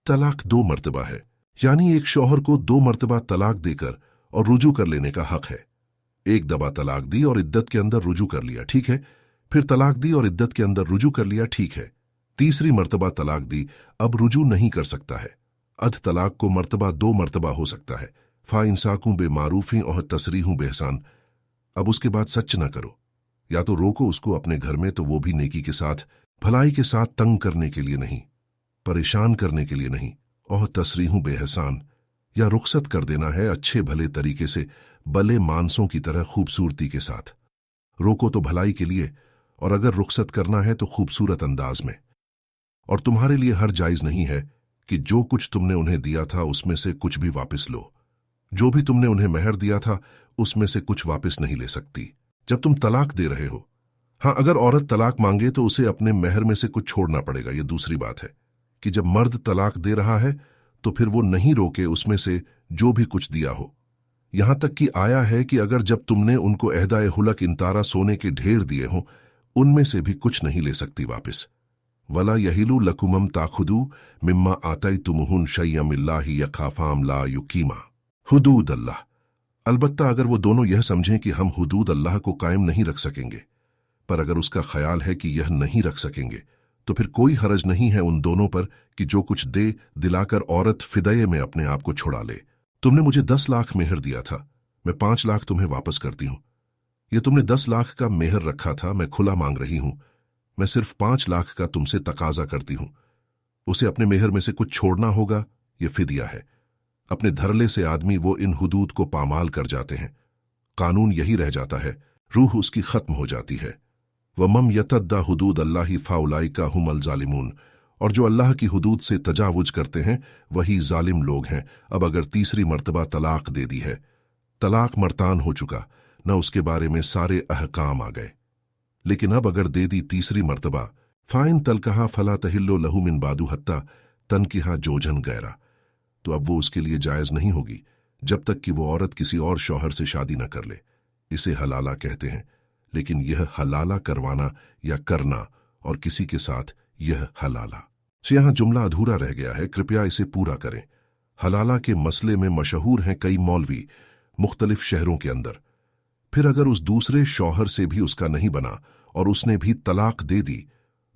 तलाक 2 मर्तबा है, यानी एक शौहर को 2 मर्तबा तलाक देकर और रुजू कर लेने का हक है। एक दफा तलाक दी और इद्दत के अंदर रुजू कर लिया, ठीक है। फिर तलाक दी और इद्दत के अंदर रुजू कर लिया, ठीक है। तीसरी मर्तबा तलाक दी, अब रुजू नहीं कर सकता है। अध तलाक को मर्तबा 2 मर्तबा हो सकता है। फा इंसाकूं बेमारूफी और तसरीहूं बेहसान। अब उसके बाद सच ना करो, या तो रोको उसको अपने घर में, तो वो भी नेकी के साथ, भलाई के साथ, तंग करने के लिए नहीं, परेशान करने के लिए नहीं, और तसरीहूं बेहसान, या रुखसत कर देना है अच्छे भले तरीके से, बले मानसों की तरह खूबसूरती के साथ। रोको तो भलाई के लिए, और अगर रुखसत करना है तो खूबसूरत अंदाज में। और तुम्हारे लिए हर जायज नहीं है कि जो कुछ तुमने उन्हें दिया था उसमें से कुछ भी वापस लो। जो भी तुमने उन्हें महर दिया था उसमें से कुछ वापस नहीं ले सकती जब तुम तलाक दे रहे हो। हाँ, अगर औरत तलाक मांगे तो उसे अपने महर में से कुछ छोड़ना पड़ेगा। यह दूसरी बात है कि जब मर्द तलाक दे रहा है तो फिर वो नहीं रोके उसमें से जो भी कुछ दिया हो। यहां तक कि आया है कि अगर जब तुमने उनको अहदाए हुलक इंतारा सोने के ढेर दिए हों, उनमें से भी कुछ नहीं ले सकती वापस। वला यहिलु लकुमम ताखुदू मिम्मा आतई तुमहुन शय्यमिल्लाहि यखाफाम ला युकीमा हुदूद अल्लाह। अलबत्ता अगर वो दोनों यह समझें कि हम हुदूद अल्लाह को कायम नहीं रख सकेंगे, पर अगर उसका ख्याल है कि यह नहीं रख सकेंगे तो फिर कोई हरज नहीं है उन दोनों पर कि जो कुछ दे दिलाकर औरत फिदये में अपने आप को छुड़ा ले। तुमने मुझे 10 लाख मेहर दिया था, मैं 5 लाख तुम्हें वापस करती हूं। यह तुमने 10 लाख का मेहर रखा था, मैं खुला मांग रही हूं। मैं सिर्फ 5 लाख का तुमसे तकाजा करती हूं। उसे अपने मेहर में से कुछ छोड़ना होगा, यह फिदिया है। अपने धरले से आदमी वो इन हुदूद को पामाल कर जाते हैं, कानून यही रह जाता है, रूह उसकी खत्म हो जाती है। वमम यतद्दा हुदूद अल्लाहि फाउलाइका हुमल जालिमून। और जो अल्लाह की हुदूद से तजावुज करते हैं वही जालिम लोग हैं। अब अगर तीसरी मर्तबा तलाक दे दी है, तलाक मर्तान हो चुका, न उसके बारे में सारे अहकाम आ गए। लेकिन अब अगर दे दी तीसरी मर्तबा, फाइन तलकहा फला तहिल्लो लहू मिन बादू हत्ता तनकिहा जोजन गैरा, तो अब वो उसके लिए जायज नहीं होगी जब तक कि वो औरत किसी और शौहर से शादी न कर ले। इसे हलाला कहते हैं, लेकिन यह हलाला करवाना या करना और किसी के साथ यह हलाला से यहां जुमला अधूरा रह गया है, कृपया इसे पूरा करें। हलाला के मसले में मशहूर हैं कई मौलवी मुख्तलिफ शहरों के अंदर। फिर अगर उस दूसरे शौहर से भी उसका नहीं बना और उसने भी तलाक दे दी,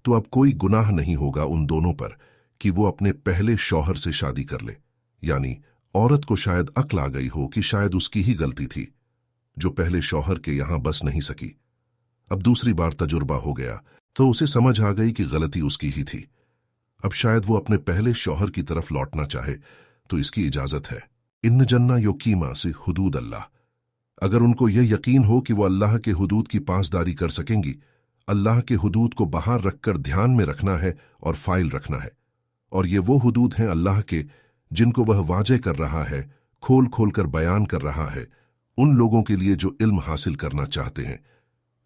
तो अब कोई गुनाह नहीं होगा उन दोनों पर कि वो अपने पहले शौहर से शादी कर ले। यानी औरत को शायद अक्ल आ गई हो कि शायद उसकी ही गलती थी जो पहले शौहर के यहां बस नहीं सकी। अब दूसरी बार तजुर्बा हो गया तो उसे समझ आ गई कि गलती उसकी ही थी। अब शायद वो अपने पहले शौहर की तरफ लौटना चाहे तो इसकी इजाजत है। इन जन्ना योकीमा से हुदूद अल्लाह। अगर उनको यह यकीन हो कि वो अल्लाह के हुदूद की पासदारी कर सकेंगी, अल्लाह के हुदूद को बाहर रखकर ध्यान में रखना है और फाइल रखना है। और ये वो हुदूद हैं अल्लाह के जिनको वह वाजे कर रहा है, खोल खोल कर बयान कर रहा है उन लोगों के लिए जो इल्म हासिल करना चाहते हैं।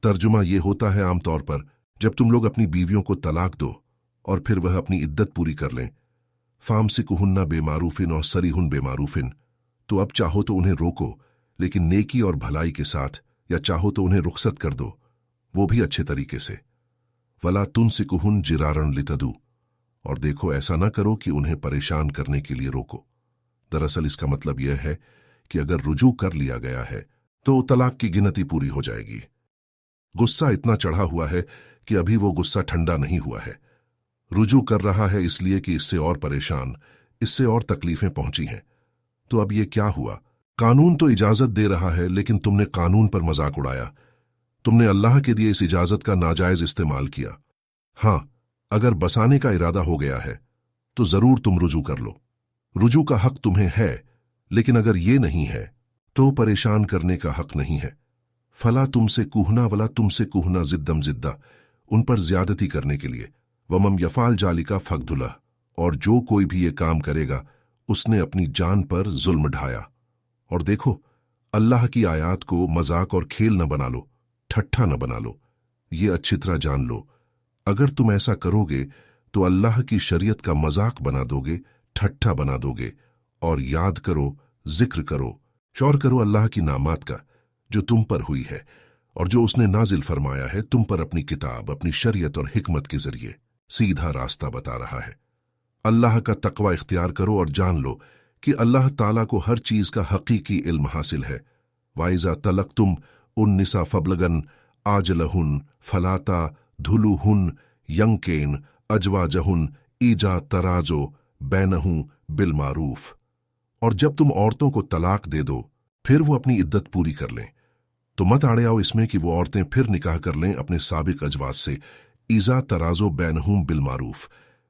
तर्जुमा ये होता है आमतौर पर जब तुम लोग अपनी बीवियों को तलाक दो और फिर वह अपनी इद्दत पूरी कर लें, फामसिकुहुन्ना बेमारूफिन और सरीहुन बेमारूफिन, तो अब चाहो तो उन्हें रोको लेकिन नेकी और भलाई के साथ, या चाहो तो उन्हें रुखसत कर दो, वो भी अच्छे तरीके से। वला तुनसिकुहुन जिरारन लितदू। और देखो ऐसा ना करो कि उन्हें परेशान करने के लिए रोको। दरअसल इसका मतलब यह है कि अगर रुजू कर लिया गया है तो तलाक की गिनती पूरी हो जाएगी। गुस्सा इतना चढ़ा हुआ है कि अभी वो गुस्सा ठंडा नहीं हुआ है। रुजू कर रहा है इसलिए कि इससे और परेशान, इससे और तकलीफें पहुंची हैं। तो अब ये क्या हुआ? कानून तो इजाजत दे रहा है लेकिन तुमने कानून पर मजाक उड़ाया। तुमने अल्लाह के दिए इस इजाजत का नाजायज इस्तेमाल किया। हां, अगर बसाने का इरादा हो गया है तो जरूर तुम रुजू कर लो। रुजू का हक तुम्हें है, लेकिन अगर ये नहीं है तो परेशान करने का हक नहीं है। फला तुमसे कुहना वला तुमसे कुहना जिद्दम जिद्दा, उन पर ज्यादती करने के लिए। वमम यफाल जालिका फगदुला, और जो कोई भी ये काम करेगा उसने अपनी जान पर जुल्म ढाया। और देखो, अल्लाह की आयात को मजाक और खेल न बना लो, ठट्ठा न बना लो। ये अच्छी तरह जान लो, अगर तुम ऐसा करोगे तो अल्लाह की शरीयत का मजाक बना दोगे, ठट्ठा बना दोगे। और याद करो, जिक्र करो, शौर करो अल्लाह की नामात का जो तुम पर हुई है और जो उसने नाजिल फरमाया है तुम पर अपनी किताब, अपनी शरीयत और हिकमत के जरिए सीधा रास्ता बता रहा है। अल्लाह का तकवा इख्तियार करो और जान लो कि अल्लाह ताला को हर चीज का हकीकी इल्म हासिल है। वाइजा तलक्तुम उन्निसा फबलगन आजलहुन फलाता धुलुहुन यंकेन अजवाजहुन ईजा तराजो बैनहू बिलमारूफ। और जब तुम औरतों को तलाक दे दो फिर वो अपनी इद्दत पूरी कर लें तो मत आड़े आओ इसमें कि वो औरतें फिर निकाह कर लें अपने साबिक अजवाज से, ईजा तराजो बैनहूम बिलमारूफ,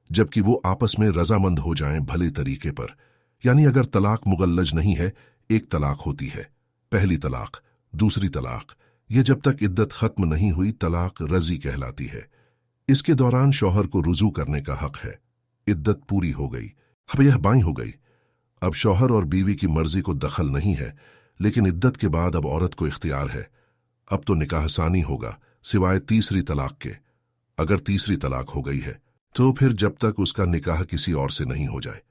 जबकि वो आपस में रजामंद हो जाएं भले तरीके पर। यानी अगर तलाक मुगल्लज नहीं है, एक तलाक होती है, पहली तलाक, दूसरी तलाक, ये जब तक इद्दत खत्म नहीं हुई तलाक रजी कहलाती है। इसके दौरान शौहर को रुजू करने का हक है। इद्दत पूरी हो गई, अब यह बाईं हो गई। अब शौहर और बीवी की मर्जी को दखल नहीं है, लेकिन इद्दत के बाद अब औरत को इख्तियार है। अब तो निकाह सानी होगा सिवाय तीसरी तलाक के। अगर तीसरी तलाक हो गई है तो फिर जब तक उसका निकाह किसी और से नहीं हो जाए।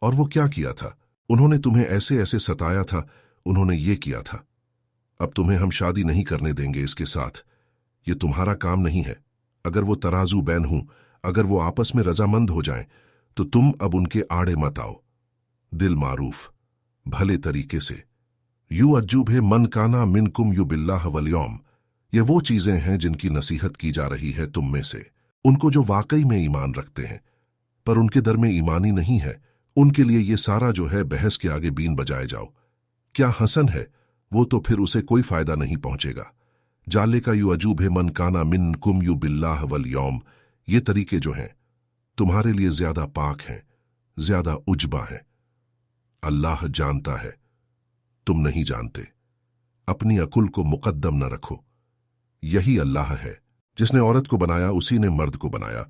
और वो क्या किया था, उन्होंने तुम्हें ऐसे ऐसे सताया था, उन्होंने ये किया था, अब तुम्हें हम शादी नहीं करने देंगे इसके साथ, ये तुम्हारा काम नहीं है। अगर वो तराजू बैन हूं, अगर वो आपस में रजामंद हो जाएं, तो तुम अब उनके आड़े मत आओ। दिल मारूफ, भले तरीके से। यू अज्जुब है मन काना मिनकुम यू बिल्लाह वल-यौम, ये वो चीजें हैं जिनकी नसीहत की जा रही है तुम में से, उनको जो वाकई में ईमान रखते हैं पर उनके दर में ईमानी नहीं है, उनके लिए ये सारा जो है बहस के आगे बीन बजाए जाओ। क्या हसन है, वो तो फिर उसे कोई फायदा नहीं पहुंचेगा। जाले का यू अजूब है मन काना मिनकुम यू बिल्लाह वल-यौम, ये तरीके जो हैं तुम्हारे लिए ज्यादा पाक हैं, ज्यादा उजबा हैं। अल्लाह जानता है, तुम नहीं जानते। अपनी अकुल को मुकद्दम न रखो। यही अल्लाह है जिसने औरत को बनाया, उसी ने मर्द को बनाया,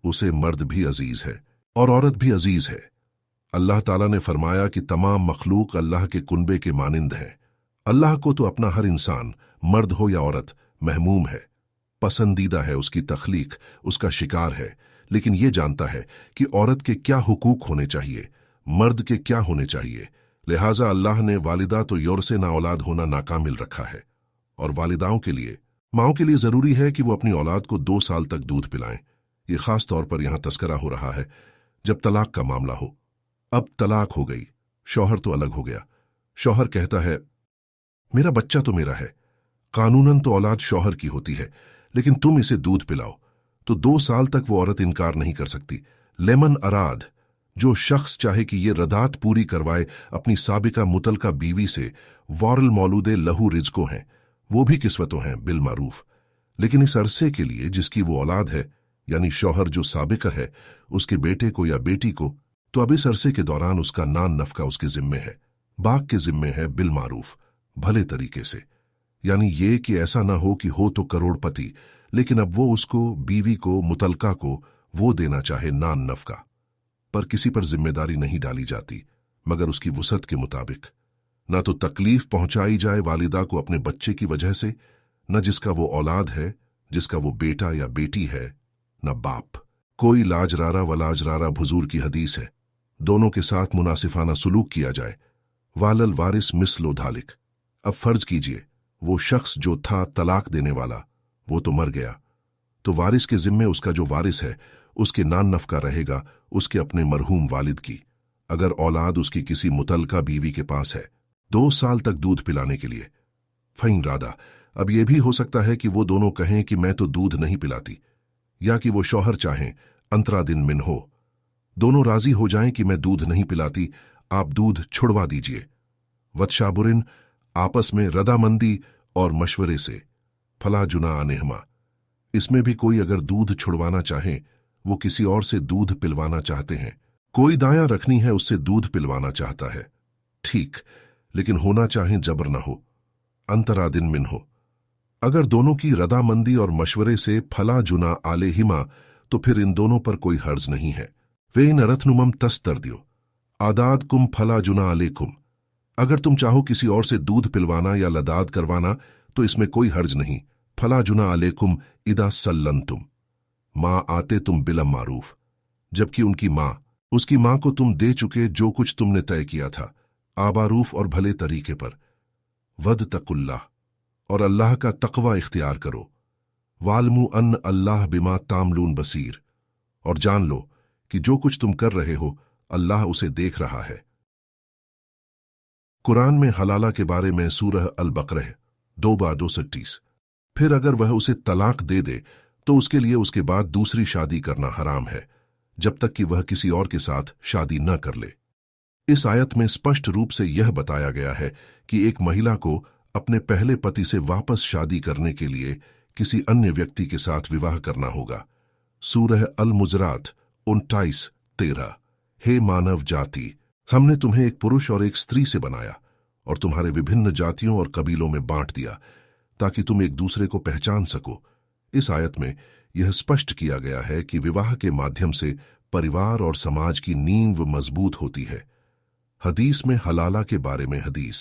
उसे मर्द भी अजीज है और औरत भी अजीज है। अल्लाह ताला ने फरमाया कि तमाम मखलूक अल्लाह के कुनबे के मानिंद हैं। अल्लाह को तो अपना हर इंसान, मर्द हो या औरत, महमूम है, पसंदीदा है, उसकी तख्लीक, उसका शिकार है। लेकिन यह जानता है कि औरत के क्या हुकूक होने चाहिए, मर्द के क्या होने चाहिए। लिहाजा अल्लाह ने वालिदा तो यौरसे ना औलाद होना नाकामिल रखा है, और वालिदाओं के लिए, माओं के लिए जरूरी है कि वो अपनी औलाद को 2 साल तक दूध पिलाएं। ये खास तौर पर यहां तस्करा हो रहा है जब तलाक का मामला हो। अब तलाक हो गई, शौहर तो अलग हो गया। शौहर कहता है मेरा बच्चा तो मेरा है, कानूनन तो औलाद शौहर की होती है, लेकिन तुम इसे दूध पिलाओ, तो 2 साल तक वो औरत इनकार नहीं कर सकती। लेमन अराद, जो शख्स चाहे कि ये रदात पूरी करवाए अपनी साबिका मुतलका बीवी से, वारल मौलूदे लहू रिज्को हैं, वो भी किस्वतों हैं बिल मारूफ। लेकिन इस अरसे के लिए जिसकी वो औलाद है, यानी शौहर जो साबिका है, उसके बेटे को या बेटी को, तो अब इस अरसे के दौरान उसका नान नफका उसके जिम्मे है, बाग के जिम्मे है बिल मारूफ, भले तरीके से। यानी ये कि ऐसा ना हो कि हो तो करोड़पति, लेकिन अब वो उसको, बीवी को, मुतलका को वो देना चाहे नान नफका, पर किसी पर जिम्मेदारी नहीं डाली जाती मगर उसकी वुसअत के मुताबिक। ना तो तकलीफ पहुंचाई जाए वालिदा को अपने बच्चे की वजह से, न जिसका वो औलाद है, जिसका वो बेटा या बेटी है, न बाप। कोई लाजरारा वलाजरारा हुजूर की हदीस है, दोनों के साथ मुनासिफाना सुलूक किया जाए। वालल वारिस मिसलो धालिक। अब फर्ज कीजिए वो शख्स जो था तलाक देने वाला, वो तो मर गया, तो वारिस के जिम्मे उसका जो वारिस है उसके नान नफका रहेगा उसके अपने मरहूम वालिद की। अगर औलाद उसकी किसी मुतलका बीवी के पास है 2 साल तक दूध पिलाने के लिए, फ़ईन रादा, अब यह भी हो सकता है कि वो दोनों कहें कि मैं तो दूध नहीं पिलाती, या कि वो शौहर चाहें अंतरा दिन मिन हो, दोनों राजी हो जाएं कि मैं दूध नहीं पिलाती, आप दूध छुड़वा दीजिए। वत्शाबुरिन, आपस में रदामंदी और मशवरे से, फला जुना अनेहमा। इसमें भी कोई अगर दूध छुड़वाना चाहे, वो किसी और से दूध पिलवाना चाहते हैं, कोई दायां रखनी है उससे दूध पिलवाना चाहता है, ठीक, लेकिन होना चाहे जबर न हो, अंतरा दिन मिन हो। अगर दोनों की रदामंदी और मशवरे से फला जुना आलेहिमा, तो फिर इन दोनों पर कोई हर्ज नहीं है। वे इन रथनुमम तस्तर दियो आदाद कुम फला जुना आलेकुम। अगर तुम चाहो किसी और से दूध पिलवाना या लदाद करवाना तो इसमें कोई हर्ज नहीं। फला जुना आलेकुम इदा सल्लन तुम, माँ आते तुम बिलम मारूफ, जबकि उनकी माँ, उसकी माँ को तुम दे चुके जो कुछ तुमने तय किया था, आबारूफ और भले तरीके पर। वद तकुल्लाह, और अल्लाह का तकवा इख्तियार करो। वालमू अन अल्लाह बिमा तामलून बसीर, और जान लो कि जो कुछ तुम कर रहे हो अल्लाह उसे देख रहा है। कुरान में हलाला के बारे में सूरह अल बकरह 2:230। फिर अगर वह उसे तलाक दे दे तो उसके लिए उसके बाद दूसरी शादी करना हराम है जब तक कि वह किसी और के साथ शादी न कर ले। इस आयत में स्पष्ट रूप से यह बताया गया है कि एक महिला को अपने पहले पति से वापस शादी करने के लिए किसी अन्य व्यक्ति के साथ विवाह करना होगा। सूरह अल मुज़रात 29:13। हे मानव जाति, हमने तुम्हें एक पुरुष और एक स्त्री से बनाया और तुम्हारे विभिन्न जातियों और कबीलों में बांट दिया ताकि तुम एक दूसरे को पहचान सको। इस आयत में यह स्पष्ट किया गया है कि विवाह के माध्यम से परिवार और समाज की नींव मजबूत होती है। हदीस में हलाला के बारे में हदीस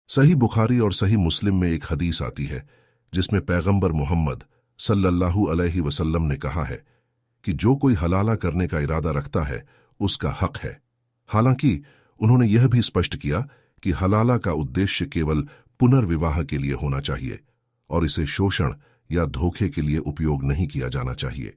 सही बुखारी और सही मुस्लिम में एक हदीस आती है जिसमें पैगंबर मोहम्मद सल्लल्लाहु अलैहि वसल्लम ने कहा है कि जो कोई हलाला करने का इरादा रखता है उसका हक है। हालांकि उन्होंने यह भी स्पष्ट किया कि हलाला का उद्देश्य केवल पुनर्विवाह के लिए होना चाहिए और इसे शोषण या धोखे के लिए उपयोग नहीं किया जाना चाहिए।